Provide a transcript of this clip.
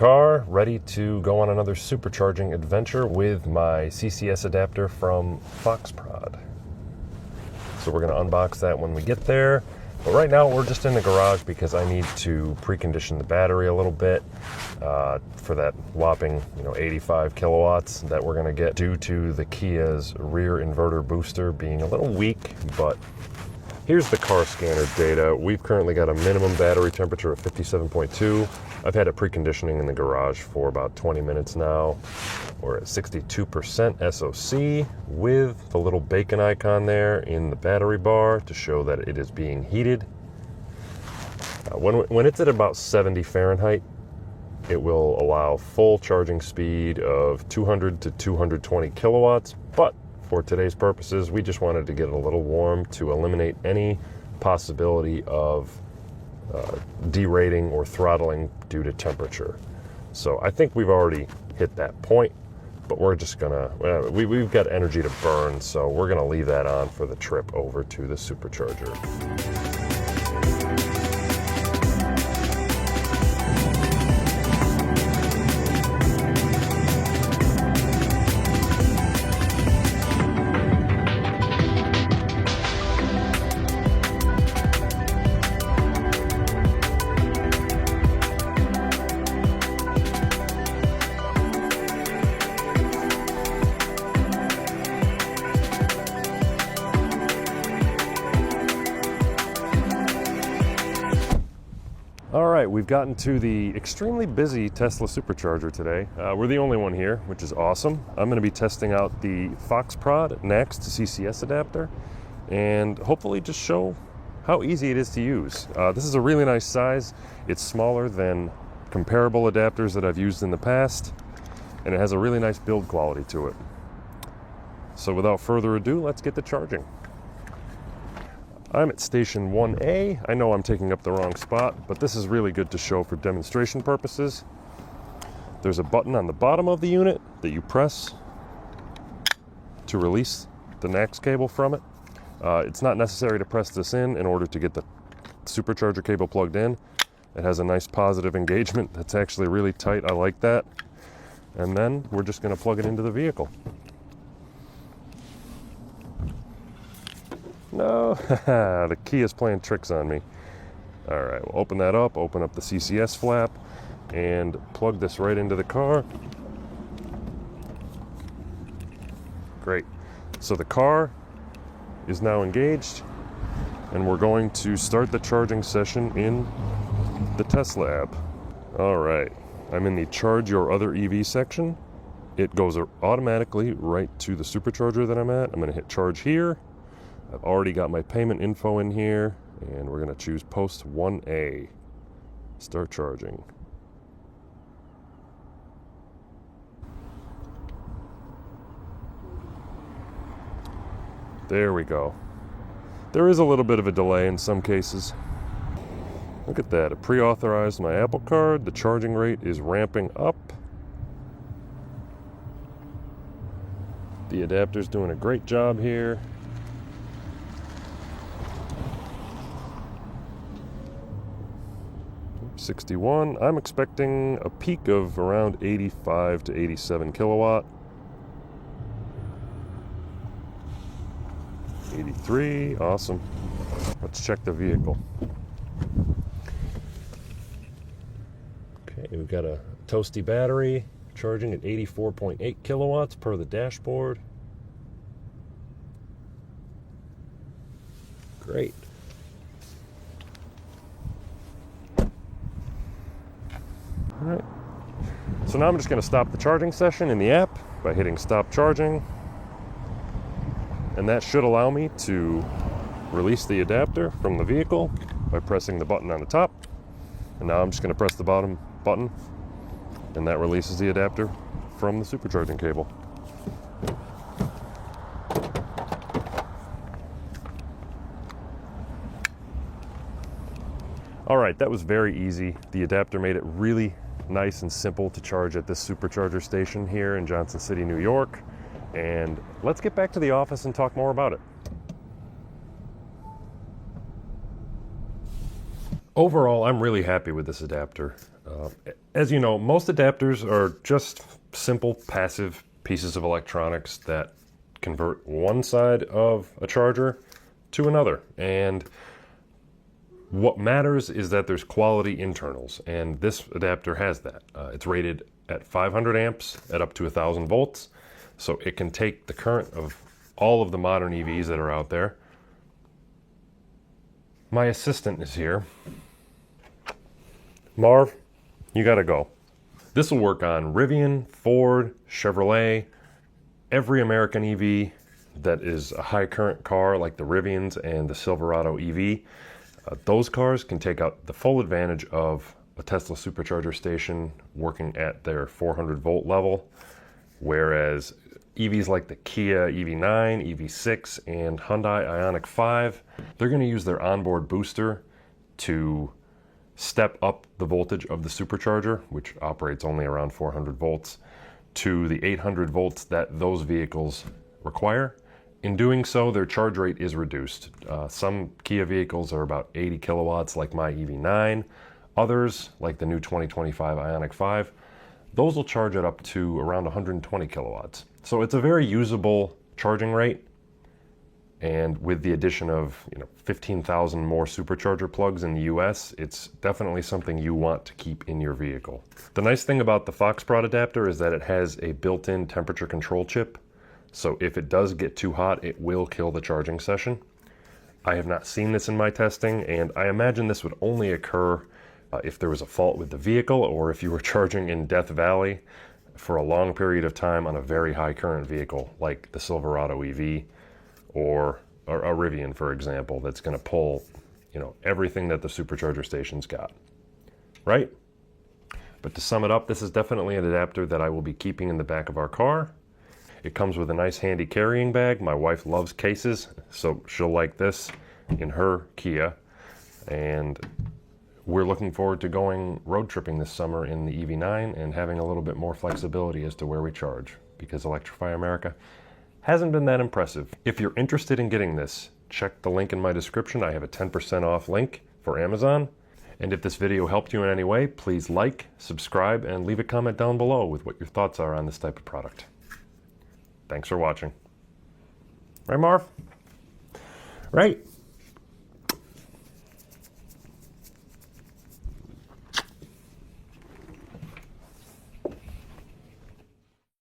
car, ready to go on another supercharging adventure with my CCS adapter from FOCSPROD. So we're going to unbox that when we get there. But right now we're just in the garage because I need to precondition the battery a little bit for that whopping 85 kilowatts that we're going to get due to the Kia's rear inverter booster being a little weak. But here's the car scanner data. We've currently got a minimum battery temperature of 57.2. I've had it preconditioning in the garage for about 20 minutes now. We're at 62% SOC with the little bacon icon there in the battery bar to show that it is being heated. When it's at about 70 Fahrenheit, it will allow full charging speed of 200 to 220 kilowatts, but for today's purposes, we just wanted to get it a little warm to eliminate any possibility of derating or throttling due to temperature. So I think we've already hit that point, but we're just gonna, we've got energy to burn, so we're gonna leave that on for the trip over to the Supercharger. All right, we've gotten to the extremely busy Tesla Supercharger today. We're the only one here, which is awesome. I'm going to be testing out the FOCSPROD NACS to CCS adapter and hopefully just show how easy it is to use. This is a really nice size. It's smaller than comparable adapters that I've used in the past, and it has a really nice build quality to it. So without further ado, let's get to charging. I'm at station 1A. I know I'm taking up the wrong spot, but this is really good to show for demonstration purposes. There's a button on the bottom of the unit that you press to release the NACS cable from it. It's not necessary to press this in order to get the supercharger cable plugged in. It has a nice positive engagement that's actually really tight. I like that. And then we're just going to plug it into the vehicle. No, the key is playing tricks on me. All right, we'll open that up, open up the CCS flap, and plug this right into the car. Great. So the car is now engaged, and we're going to start the charging session in the Tesla app. All right, I'm in the Charge Your Other EV section. It goes automatically right to the supercharger that I'm at. I'm going to hit charge here. I've already got my payment info in here, and we're going to choose post 1A. Start charging. There we go. There is a little bit of a delay in some cases. Look at that. It pre-authorized my Apple Card. The charging rate is ramping up. The adapter's doing a great job here. $61. I'm expecting a peak of around 85 to 87 kilowatt. 83, awesome. Let's check the vehicle. Okay, we've got a toasty battery charging at 84.8 kilowatts per the dashboard. Great. All right, so now I'm just going to stop the charging session in the app by hitting stop charging, and that should allow me to release the adapter from the vehicle by pressing the button on the top. And now I'm just going to press the bottom button, and that releases the adapter from the supercharging cable. All right, that was very easy. The adapter made it really nice and simple to charge at this supercharger station here in Johnson City, New York. And let's get back to the office and talk more about it. Overall, I'm really happy with this adapter. As you know, most adapters are just simple passive pieces of electronics that convert one side of a charger to another. And what matters is that there's quality internals, and this adapter has that. It's rated at 500 amps at up to 1,000 volts, so it can take the current of all of the modern EVs that are out there. My assistant is here. Marv, you gotta go. This will work on Rivian, Ford, Chevrolet, every American EV that is a high current car like the Rivians and the Silverado EV. Those cars can take out the full advantage of a Tesla Supercharger station working at their 400 volt level, whereas EVs like the Kia EV9, EV6, and Hyundai IONIQ 5, they're going to use their onboard booster to step up the voltage of the supercharger, which operates only around 400 volts, to the 800 volts that those vehicles require. In doing so, their charge rate is reduced. Some Kia vehicles are about 80 kilowatts, like my EV9. Others, like the new 2025 IONIQ 5, those will charge it up to around 120 kilowatts. So it's a very usable charging rate. And with the addition of 15,000 more supercharger plugs in the US, it's definitely something you want to keep in your vehicle. The nice thing about the FOCSPROD adapter is that it has a built-in temperature control chip. So if it does get too hot, it will kill the charging session. I have not seen this in my testing, and I imagine this would only occur if there was a fault with the vehicle or if you were charging in Death Valley for a long period of time on a very high current vehicle like the Silverado EV or a Rivian, for example, that's going to pull everything that the supercharger station's got, right? But to sum it up, this is definitely an adapter that I will be keeping in the back of our car. It comes with a nice handy carrying bag. My wife loves cases, so she'll like this in her Kia. And we're looking forward to going road tripping this summer in the EV9 and having a little bit more flexibility as to where we charge, because Electrify America hasn't been that impressive. If you're interested in getting this, check the link in my description. I have a 10% off link for Amazon. And if this video helped you in any way, please like, subscribe, and leave a comment down below with what your thoughts are on this type of product. Thanks for watching. Right, Marv? Right.